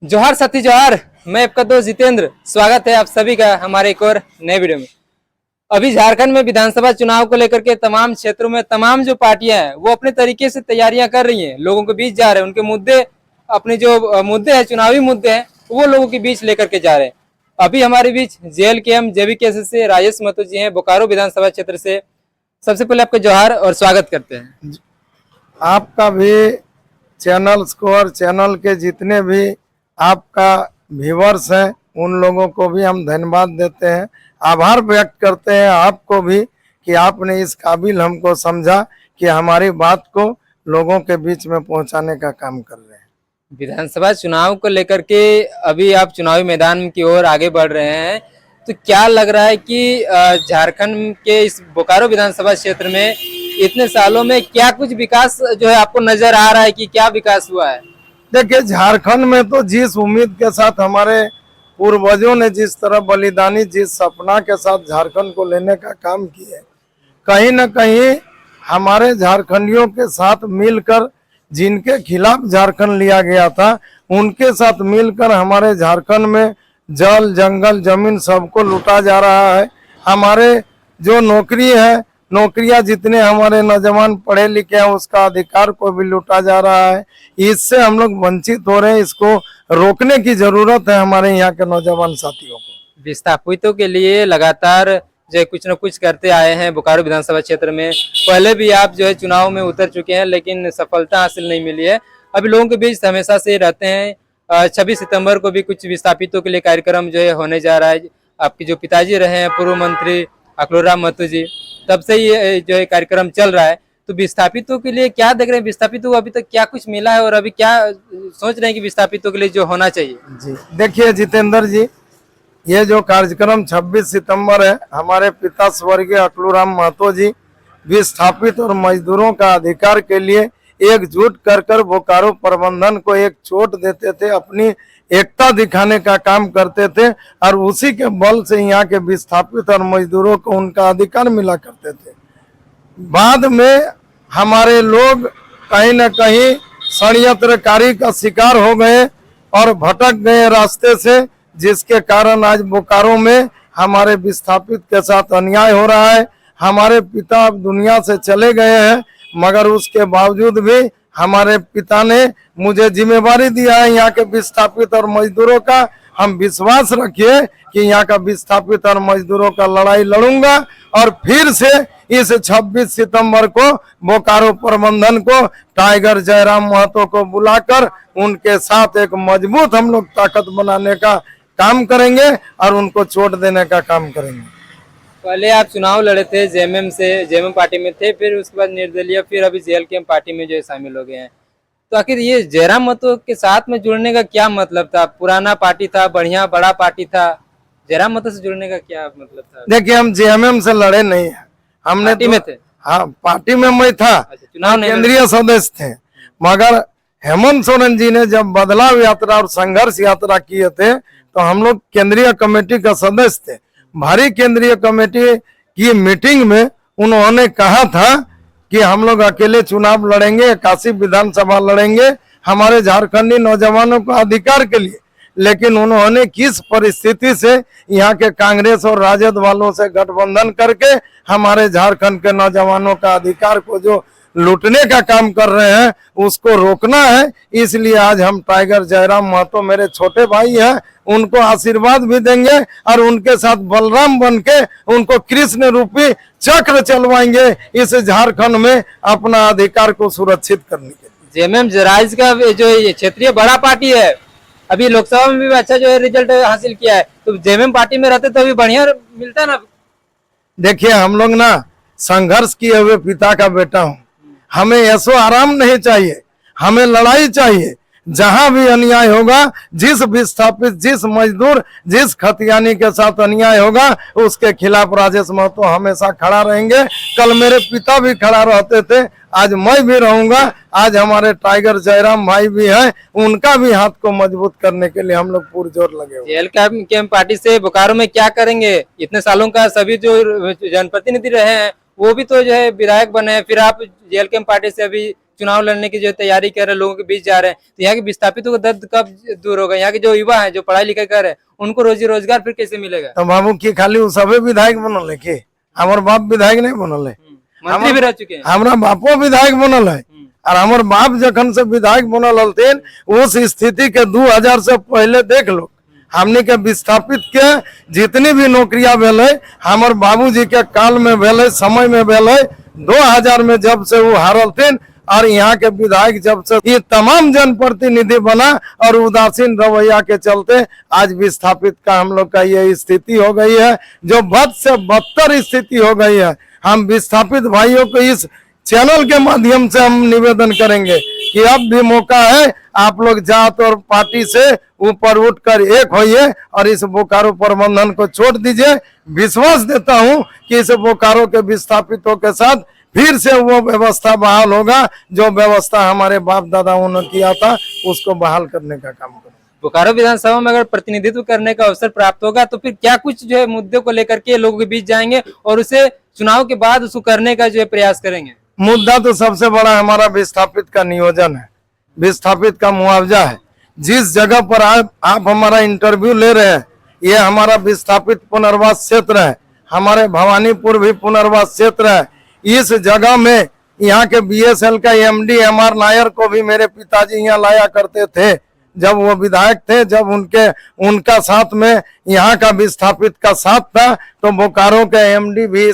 जोहार साथी जोहार। मैं आपका दोस्त जितेंद्र। स्वागत है आप सभी का हमारे एक और नए वीडियो में। अभी झारखंड में विधानसभा चुनाव को लेकर के तमाम क्षेत्रों में तमाम जो पार्टियां हैं वो अपने तरीके से तैयारियां कर रही हैं, लोगों के बीच जा रहे हैं, उनके मुद्दे, अपने जो मुद्दे हैं, चुनावी मुद्दे हैं, वो लोगों के बीच लेकर के जा रहे हैं। अभी हमारे बीच JLKM JVKS से राजेश महतो जी हैं, बोकारो विधानसभा क्षेत्र से। सबसे पहले आपका जोहार और स्वागत करते हैं। आपका भी चैनल्स को और चैनल के जितने भी आपका व्यूअर्स हैं उन लोगों को भी हम धन्यवाद देते हैं, आभार व्यक्त करते हैं आपको भी कि आपने इस काबिल हमको समझा कि हमारी बात को लोगों के बीच में पहुंचाने का काम कर रहे हैं। विधानसभा चुनाव को लेकर के अभी आप चुनावी मैदान की ओर आगे बढ़ रहे हैं, तो क्या लग रहा है कि झारखंड के इस बोकारो विधानसभा क्षेत्र में इतने सालों में क्या कुछ विकास जो है आपको नजर आ रहा है कि क्या विकास हुआ है? देखिए, झारखंड में तो जिस उम्मीद के साथ हमारे पूर्वजों ने जिस तरह बलिदानी, जिस सपना के साथ झारखंड को लेने का काम किया है, कहीं न कहीं हमारे झारखंडियों के साथ मिलकर जिनके खिलाफ झारखंड लिया गया था उनके साथ मिलकर हमारे झारखंड में जल, जंगल, जमीन सबको लूटा जा रहा है। हमारे जो नौकरी है, नौकरियां जितने हमारे नौजवान पढ़े लिखे हैं उसका अधिकार को भी लूटा जा रहा है। इससे हम लोग वंचित हो रहे हैं। इसको रोकने की जरूरत है हमारे यहाँ के नौजवान साथियों को। विस्थापितों के लिए लगातार जो कुछ न कुछ करते आए हैं बोकारो विधानसभा क्षेत्र में। पहले भी आप जो है चुनाव में उतर चुके हैं लेकिन सफलता हासिल नहीं मिली है। अभी लोगों के बीच हमेशा से रहते हैं। 26 सितंबर को भी कुछ विस्थापितों के लिए कार्यक्रम जो है होने जा रहा है। आपके जो पिताजी रहे हैं पूर्व मंत्री अकलूराम महतो जी, तब से ये जो है कार्यक्रम चल रहा है। तो विस्थापितों के लिए क्या देख रहे हैं? विस्थापितों को अभी तक क्या कुछ मिला है और अभी क्या सोच रहे हैं कि विस्थापितों के लिए जो होना चाहिए? जी देखिए जितेंद्र जी, ये जो कार्यक्रम 26 सितंबर है, हमारे पिता स्वर्गीय अकलूराम महतो जी विस्थापित और मजदूरों का अधिकार के लिए एकजुट कर बोकारो प्रबंधन को एक चोट देते थे, अपनी एकता दिखाने का काम करते थे और उसी के बल से यहाँ के विस्थापित और मजदूरों को उनका अधिकार मिला करते थे। बाद में हमारे लोग कहीं न कहीं षड्यंत्रकारी का शिकार हो गए और भटक गए रास्ते से, जिसके कारण आज बोकारो में हमारे विस्थापित के साथ अन्याय हो रहा है। हमारे पिता अब दुनिया से चले गए हैं, मगर उसके बावजूद भी हमारे पिता ने मुझे जिम्मेवारी दिया है यहाँ के विस्थापित और मजदूरों का। हम विश्वास रखिए कि यहाँ का विस्थापित और मजदूरों का लड़ाई लड़ूंगा और फिर से इस 26 सितंबर को बोकारो प्रबंधन को टाइगर जयराम महतो को बुलाकर उनके साथ एक मजबूत हम लोग ताकत बनाने का काम करेंगे और उनको चोट देने का काम करेंगे। पहले आप चुनाव लड़े थे जेएमएम पार्टी में थे, फिर उसके बाद निर्दलीय, फिर अभी JLKM पार्टी में जो है शामिल हो गए हैं। तो आखिर ये जयराम महतो के साथ में जुड़ने का क्या मतलब था? पुराना पार्टी था, बढ़िया बड़ा पार्टी था, जयराम महतो से जुड़ने का क्या मतलब था? देखिए, हम JMM से लड़े नहीं है, हमने पार्टी में थे। हाँ, पार्टी में मैं था, चुनाव केंद्रीय सदस्य थे। मगर हेमंत सोरेन जी ने जब बदलाव यात्रा और संघर्ष यात्रा किए थे तो हम लोग केंद्रीय कमेटी का सदस्य थे। भारी केंद्रीय कमेटी की मीटिंग में उन्होंने कहा था कि हम लोग अकेले चुनाव लड़ेंगे, 81 विधानसभा लड़ेंगे हमारे झारखंडी नौजवानों को अधिकार के लिए। लेकिन उन्होंने किस परिस्थिति से यहाँ के कांग्रेस और राजद वालों से गठबंधन करके हमारे झारखंड के नौजवानों का अधिकार को जो लूटने का काम कर रहे हैं उसको रोकना है। इसलिए आज हम टाइगर जयराम महतो मेरे छोटे भाई हैं, उनको आशीर्वाद भी देंगे और उनके साथ बलराम बन के उनको कृष्ण रूपी चक्र चलवाएंगे इस झारखंड में अपना अधिकार को सुरक्षित करने के लिए। JMM राज्य का जो क्षेत्रीय बड़ा पार्टी है, अभी लोकसभा में भी अच्छा जो है रिजल्ट हासिल किया है, तो JMM पार्टी में रहते तो अभी बढ़िया मिलता ना। देखिए, हम लोग ना संघर्ष किए हुए पिता का बेटा हूँ, हमें ऐसो आराम नहीं चाहिए, हमें लड़ाई चाहिए। जहां भी अन्याय होगा, जिस विस्थापित, जिस मजदूर, जिस खतियानी के साथ अन्याय होगा उसके खिलाफ राजेश महतो हमेशा खड़ा रहेंगे। कल मेरे पिता भी खड़ा रहते थे, आज मैं भी रहूंगा। आज हमारे टाइगर जयराम भाई भी हैं, उनका भी हाथ को मजबूत करने के लिए हम लोग पुरजोर लगे हुए। JLKM पार्टी से बोकारो में क्या करेंगे? इतने सालों का सभी जो जनप्रतिनिधि रहे हैं वो भी तो जो है विधायक बने हैं, फिर आप JLKM पार्टी से अभी चुनाव लड़ने की जो तैयारी कर रहे हैं, लोगों के बीच जा रहे हैं, तो यहाँ के विस्थापितों का दर्द कब दूर होगा? यहाँ के जो युवा हैं, जो पढ़ाई लिखाई कर रहे हैं, उनको रोजी रोजगार फिर कैसे मिलेगा? तो बाबू की खाली उ सबे विधायक बनल है के? हमार बाप विधायक नहीं बनल है, मंत्री भी रह चुके हैं। हमारा बापो विधायक बनल है। और हमार बाप जखन से विधायक बनल हलथिन उस स्थिति के 2000 से पहले देख लो, हमने के विस्थापित के जितनी भी नौकरियां भेले हमार बाबूजी के काल में भेले, समय में भेले। 2000 में जब से वो हारलथिन और यहाँ के विधायक जब से ये तमाम जनप्रतिनिधि बना और उदासीन रवैया के चलते आज विस्थापित का हम लोग का ये स्थिति हो गई है, जो बद से बदतर स्थिति हो गई है। हम विस्थापित भाइयों को इस चैनल के माध्यम से हम निवेदन करेंगे कि अब भी मौका है, आप लोग जात और पार्टी से ऊपर उठकर एक होइए और इस बोकारो प्रबंधन को छोड़ दीजिए। विश्वास देता हूं कि इस बोकारो के विस्थापितों के साथ फिर से वो व्यवस्था बहाल होगा, जो व्यवस्था हमारे बाप दादाओं ने किया था उसको बहाल करने का काम करेंगे। बोकारो विधानसभा में अगर प्रतिनिधित्व करने का अवसर प्राप्त होगा तो फिर क्या कुछ जो है मुद्दों को लेकर के लोगों के बीच जाएंगे और उसे चुनाव के बाद उसको करने का जो है प्रयास करेंगे? मुद्दा तो सबसे बड़ा हमारा विस्थापित का नियोजन है, विस्थापित का मुआवजा है। जिस जगह पर आप हमारा इंटरव्यू ले रहे हैं ये हमारा विस्थापित पुनर्वास क्षेत्र है, हमारे भवानीपुर भी पुनर्वास क्षेत्र है। इस जगह में यहाँ के बीएसएल का एमडी एमआर नायर को भी मेरे पिताजी यहाँ लाया करते थे जब वो विधायक थे, जब उनका साथ में यहाँ का विस्थापित का साथ था। तो बोकारो के एमडी भी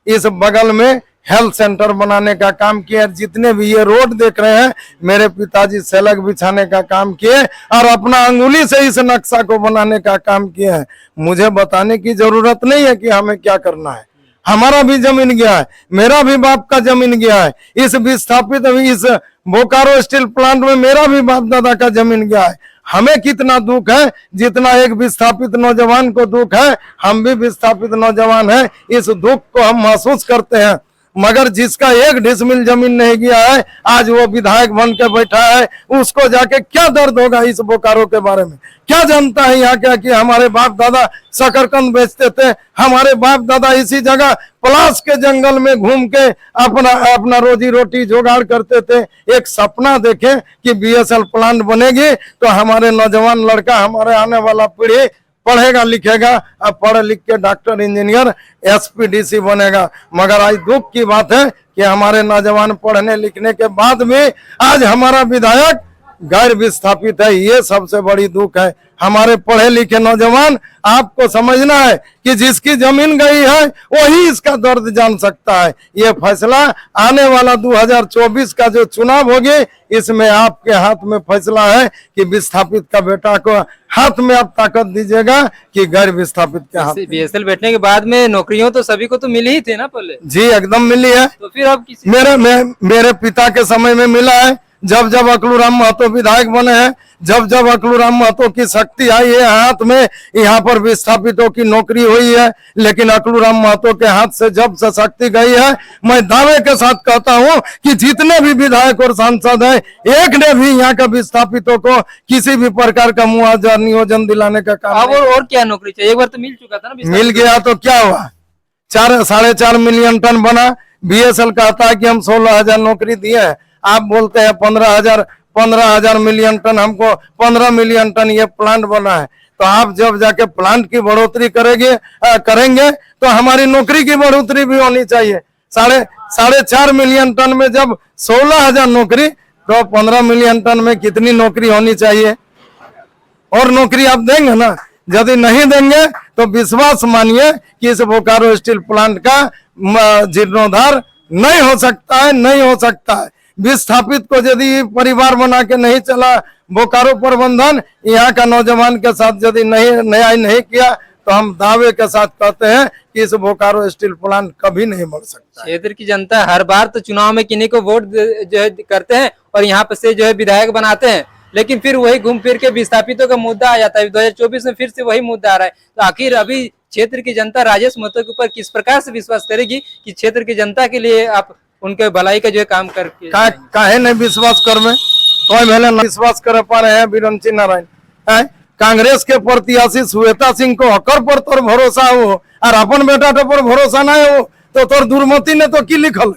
इस बगल में हेल्थ सेंटर बनाने का काम किया। जितने भी ये रोड देख रहे हैं मेरे पिताजी सेलक बिछाने का काम किए और अपना अंगुली से इस नक्शा को बनाने का काम किए हैं। मुझे बताने की जरूरत नहीं है कि हमें क्या करना है। हमारा भी जमीन गया है, मेरा भी बाप का जमीन गया है। इस विस्थापित इस बोकारो स्टील प्लांट में मेरा भी बाप दादा का जमीन गया है। हमें कितना दुख है जितना एक विस्थापित नौजवान को दुख है। हम भी विस्थापित नौजवान हैं, इस दुख को हम महसूस करते हैं। मगर जिसका 1 डिसमिल जमीन नहीं गया है आज वो विधायक बन के बैठा है, उसको जाके क्या दर्द होगा इस बोकारो के बारे में? क्या जानता है यहाँ क्या कि हमारे बाप दादा शकरकंद बेचते थे, हमारे बाप दादा इसी जगह पलाश के जंगल में घूम के अपना रोजी रोटी जुगाड़ करते थे। एक सपना देखे कि बीएसएल प्लांट बनेगी तो हमारे नौजवान लड़का, हमारे आने वाला पीढ़ी पढ़ेगा लिखेगा, अब पढ़ लिख के डॉक्टर इंजीनियर एसपीडीसी बनेगा। मगर आज दुख की बात है कि हमारे नौजवान पढ़ने लिखने के बाद भी आज हमारा विधायक गैर विस्थापित है। ये सबसे बड़ी दुख है। हमारे पढ़े लिखे नौजवान, आपको समझना है कि जिसकी जमीन गई है वही इसका दर्द जान सकता है। ये फैसला आने वाला 2024 का जो चुनाव होगी इसमें आपके हाथ में फैसला है कि विस्थापित का बेटा को हाथ में आप ताकत दीजिएगा कि गैर विस्थापित के हाथ। बीएसएल बैठने के बाद में नौकरियों तो सभी को तो मिली ही थी ना पहले? जी एकदम मिली है। तो फिर अब किसी मेरे पिता के समय में मिला है। जब जब अकलूराम महतो विधायक बने हैं, जब जब अकलूराम महतो की शक्ति आई है हाथ में, यहाँ पर विस्थापितों की नौकरी हुई है। लेकिन अकलूराम महतो के हाथ से जब से शक्ति गई है, मैं दावे के साथ कहता हूँ कि जितने भी विधायक और सांसद हैं एक ने भी यहाँ के विस्थापितों को किसी भी प्रकार का मुआवजा नियोजन दिलाने का काम और क्या नौकरी चाहिए? एक बार तो मिल चुका था ना। मिल गया तो क्या हुआ? 4.5 मिलियन टन बना। बीएसएल कहता है कि हम 16,000 नौकरी दिए हैं, आप बोलते हैं 15,000 मिलियन टन। हमको 15 मिलियन टन ये प्लांट बना है। तो आप जब जाके प्लांट की बढ़ोतरी करेंगे तो हमारी नौकरी की बढ़ोतरी भी होनी चाहिए। 4.5 मिलियन टन में जब 16,000 नौकरी, तो 15 मिलियन टन में कितनी नौकरी होनी चाहिए? और नौकरी आप देंगे ना? यदि नहीं देंगे तो विश्वास मानिए कि इस बोकारो स्टील प्लांट का जीर्णोद्धार नहीं हो सकता है, नहीं हो सकता है। विस्थापित को यदि परिवार बना के नहीं चला बोकारो प्रबंधन, यहाँ का नौजवान के साथ यदि न्याय नहीं किया तो हम दावे के साथ कहते हैं कि इस बोकारो स्टील प्लांट कभी नहीं बढ़ सकता। क्षेत्र की जनता हर बार तो चुनाव में किन्हीं को वोट जो है करते हैं और यहाँ पर से जो है विधायक बनाते हैं, लेकिन फिर वही घूम फिर के विस्थापितों का मुद्दा आ जाता है। 2024 में फिर से वही मुद्दा आ रहा है। तो आखिर अभी क्षेत्र की जनता राजेश महतो के ऊपर किस प्रकार से विश्वास करेगी कि क्षेत्र की जनता के लिए आप उनके भलाई का जो है काम करके काहे नहीं विश्वास कर में? कोई पहले विश्वास कर पा रहे हैं बिरंची नारायण? कांग्रेस के प्रत्याशी श्वेता सिंह को हकर पर तोर भरोसा हो और अपन बेटा पर भरोसा नहीं हो तो तोर दुर्मति ने तो की लिखल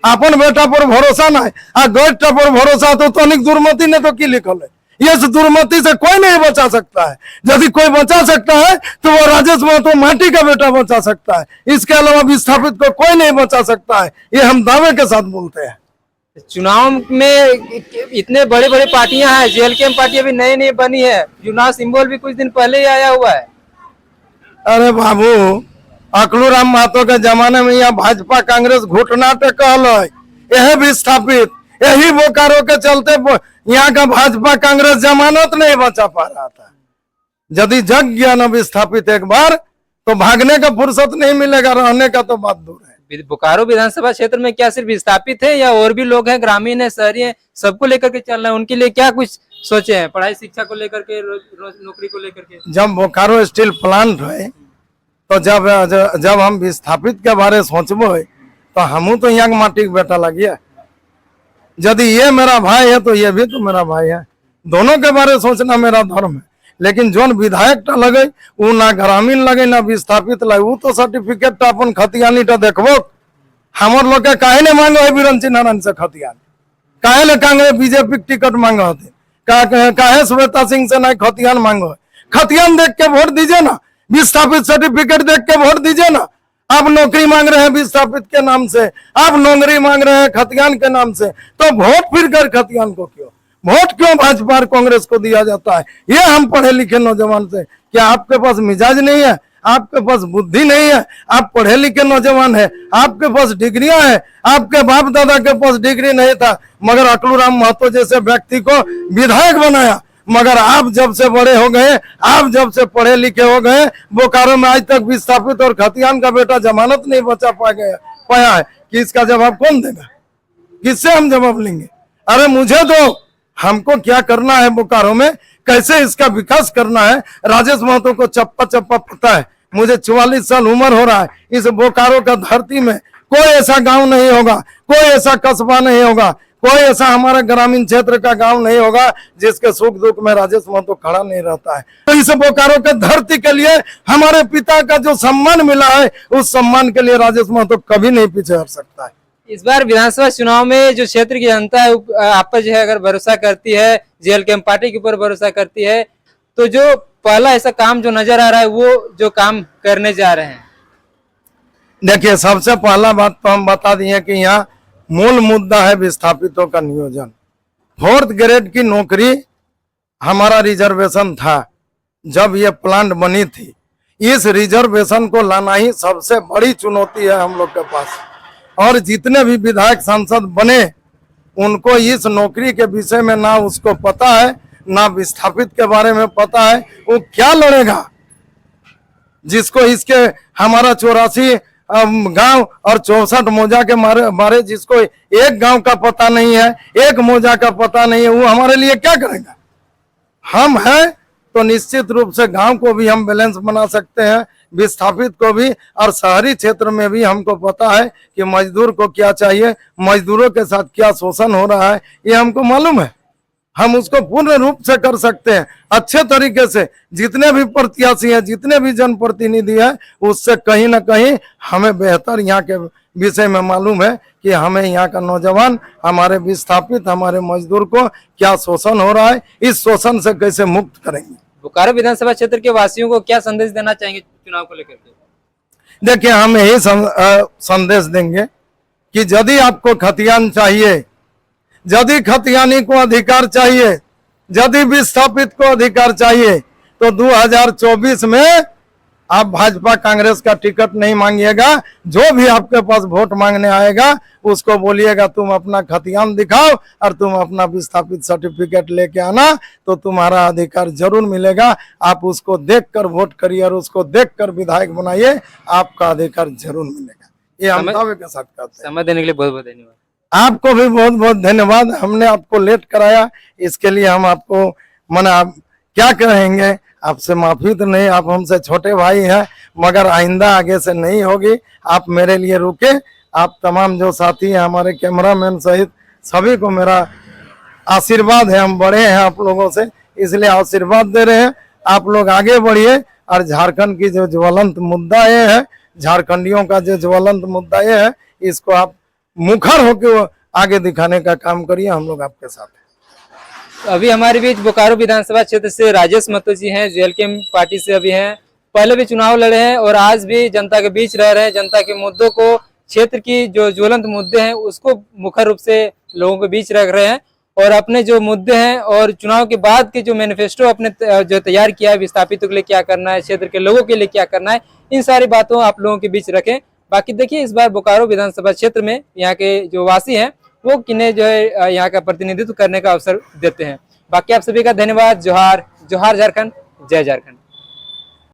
अपन बेटा पर भरोसा ना है आ बेटा पर भरोसा तो तनिक दुर्मति ने तो की लिखल है। ये दुर्मति से कोई नहीं बचा सकता है। यदि कोई बचा सकता है तो वो राजेश महतो माटी का बेटा बचा सकता है। इसके अलावा विस्थापित को कोई नहीं बचा सकता है। ये हम दावे के साथ बोलते हैं। चुनाव में इतने बड़े बड़े पार्टियां हैं, जेएलके पार्टी अभी नई नई बनी है, चुनाव सिंबल भी कुछ दिन पहले ही आया हुआ है। अरे बाबू, अकलू राम महतो के जमाने में यहाँ भाजपा कांग्रेस घुटना टेकल है। यही विस्थापित, यही बोकारो के चलते यहाँ का भाजपा कांग्रेस जमानत नहीं बचा पा रहा था। यदि जग गया न विस्थापित एक बार तो भागने का फुर्सत नहीं मिलेगा, रहने का तो बात दूर है। बोकारो विधानसभा क्षेत्र में क्या सिर्फ विस्थापित है या और भी लोग हैं, ग्रामीण है, शहरी है, सबको लेकर के चल रहे हैं? उनके लिए क्या कुछ सोचे हैं, पढ़ाई शिक्षा को लेकर के, नौकरी को लेकर के? जब बोकारो स्टील प्लांट है तो जब हम विस्थापित के बारे सोचबो तो हमू तो यहाँ माटी के बेटा लगिए। यदि ये मेरा भाई है तो ये भी तो मेरा भाई है। दोनों के बारे सोचना मेरा धर्म है। लेकिन जोन विधायक टा लगे वो ना ग्रामीण लगे ना विस्थापित लगे, वो तो सर्टिफिकेट टा अपन खतियानी टा देखबो। हमर लोग के काहे ने मांगो है बिरंची नारायण से खतियान, काहे ले कांग्रेस बीजेपी टिकट मांगो होते, काहे श्वेता सिंह से ना खतियान मांगो है। खतियान देख के वोट दीजिए ना, विस्थापित सर्टिफिकेट देख के वोट दीजिए ना। आप नौकरी मांग रहे हैं विस्थापित के नाम से, आप नौकरी मांग रहे हैं खतियान के नाम से, तो वोट फिर कर खतियान को क्यों, वोट क्यों भाजपा और कांग्रेस को दिया जाता है? ये हम पढ़े लिखे नौजवान से, क्या आपके पास मिजाज नहीं है, आपके पास बुद्धि नहीं है? आप पढ़े लिखे नौजवान है, आपके पास डिग्रियां है, आपके बाप दादा के पास डिग्री नहीं था मगर अकलू राम महतो जैसे व्यक्ति को विधायक बनाया। मगर आप जब से बड़े हो गए, आप जब से पढ़े लिखे हो गए, बोकारो में आज तक विस्थापित और खतियान का बेटा जमानत नहीं बचा पाया है कि इसका जवाब कौन देगा? किससे हम जवाब लेंगे? अरे मुझे तो, हमको क्या करना है बोकारो में, कैसे इसका विकास करना है, राजेश महतो को चप्पा चप्पा पता है। मुझे 44 साल उम्र हो रहा है। इस बोकारो का धरती में कोई ऐसा गांव नहीं होगा, कोई ऐसा कस्बा नहीं होगा, कोई ऐसा हमारे ग्रामीण क्षेत्र का गांव नहीं होगा जिसके सुख दुख में राजेश महतो खड़ा नहीं रहता है। तो इस बोकारो के धरती के लिए हमारे पिता का जो सम्मान मिला है, उस सम्मान के लिए राजेश महतो कभी नहीं पीछे हट सकता है। इस बार विधानसभा चुनाव में जो क्षेत्र की जनता है आप पर जो है अगर भरोसा करती है, जेएलके पार्टी के ऊपर भरोसा करती है, तो जो पहला ऐसा काम जो नजर आ रहा है वो जो काम करने जा रहे हैं? देखिए, सबसे पहला बात तो हम बता दिए कि यहाँ मूल मुद्दा है विस्थापितों का नियोजन। 4th ग्रेड की नौकरी हमारा रिजर्वेशन था जब ये प्लांट बनी थी। इस रिजर्वेशन को लाना ही सबसे बड़ी चुनौती है हम लोग के पास। और जितने भी विधायक सांसद बने उनको इस नौकरी के विषय में ना उसको पता है, ना विस्थापित के बारे में पता है। वो क्या लड़ेगा जिसको इसके हमारा 84 गांव और 64 मौजा के बारे जिसको एक गांव का पता नहीं है, एक मौजा का पता नहीं है, वो हमारे लिए क्या करेगा? हम हैं तो निश्चित रूप से गांव को भी हम बैलेंस बना सकते हैं, विस्थापित को भी, और शहरी क्षेत्र में भी हमको पता है कि मजदूर को क्या चाहिए, मजदूरों के साथ क्या शोषण हो रहा है, ये हमको मालूम है। हम उसको पूर्ण रूप से कर सकते हैं अच्छे तरीके से। जितने भी प्रत्याशी हैं, जितने भी जनप्रतिनिधि हैं, उससे कहीं ना कहीं हमें बेहतर यहाँ के विषय में मालूम है कि हमें यहाँ का नौजवान, हमारे विस्थापित, हमारे मजदूर को क्या शोषण हो रहा है, इस शोषण से कैसे मुक्त करेंगे। बोकारो विधानसभा क्षेत्र के वासियों को क्या संदेश देना चाहेंगे चुनाव को लेकर के? देखिए, हम यही संदेश देंगे कि यदि आपको खतियान चाहिए, यदि खतियानी को अधिकार चाहिए, यदि विस्थापित को अधिकार चाहिए, तो 2024 में आप भाजपा कांग्रेस का टिकट नहीं मांगिएगा। जो भी आपके पास वोट मांगने आएगा उसको बोलिएगा तुम अपना खतियान दिखाओ और तुम अपना विस्थापित सर्टिफिकेट लेके आना, तो तुम्हारा अधिकार जरूर मिलेगा। आप उसको देखकर वोट करिए और उसको देखकर विधायक बनाइए, आपका अधिकार जरूर मिलेगा। ये हम दावे के साथ कहते हैं। समय देने के लिए बहुत बहुत धन्यवाद। आपको भी बहुत बहुत धन्यवाद। हमने आपको लेट कराया, इसके लिए हम आपको मना क्या कहेंगे, आपसे माफी तो नहीं, आप हमसे छोटे भाई हैं, मगर आइंदा आगे से नहीं होगी। आप मेरे लिए रुके। आप तमाम जो साथी हैं, हमारे कैमरामैन सहित सभी को मेरा आशीर्वाद है। हम बड़े हैं आप लोगों से, इसलिए आशीर्वाद दे रहे हैं। आप लोग आगे बढ़िए और झारखंड की जो ज्वलंत मुद्दा ये है, झारखंडियों का जो ज्वलंत मुद्दा ये है, इसको आप मुखर होकर वो आगे दिखाने का काम करिए, हम लोग आपके साथ हैं। अभी हमारे बीच बोकारो विधानसभा क्षेत्र से राजेश महतो जी हैं, जेएलके पार्टी से अभी हैं, पहले भी चुनाव लड़े हैं और आज भी जनता के बीच रह रहे हैं। जनता के मुद्दों को, क्षेत्र की जो ज्वलंत मुद्दे हैं उसको मुख्य रूप से लोगों के बीच रख रहे हैं और अपने जो मुद्दे हैं और चुनाव के बाद के जो मैनिफेस्टो अपने जो तैयार किया है, विस्थापितों के लिए क्या करना है, क्षेत्र के लोगों के लिए क्या करना है, इन सारी बातों आप लोगों के बीच रखें। बाकी देखिए इस बार बोकारो विधानसभा क्षेत्र में यहाँ के जो वासी हैं वो किन्हें जो है यहाँ का प्रतिनिधित्व करने का अवसर देते हैं। बाकी आप सभी का धन्यवाद। जोहार, जोहार झारखंड, जय झारखंड।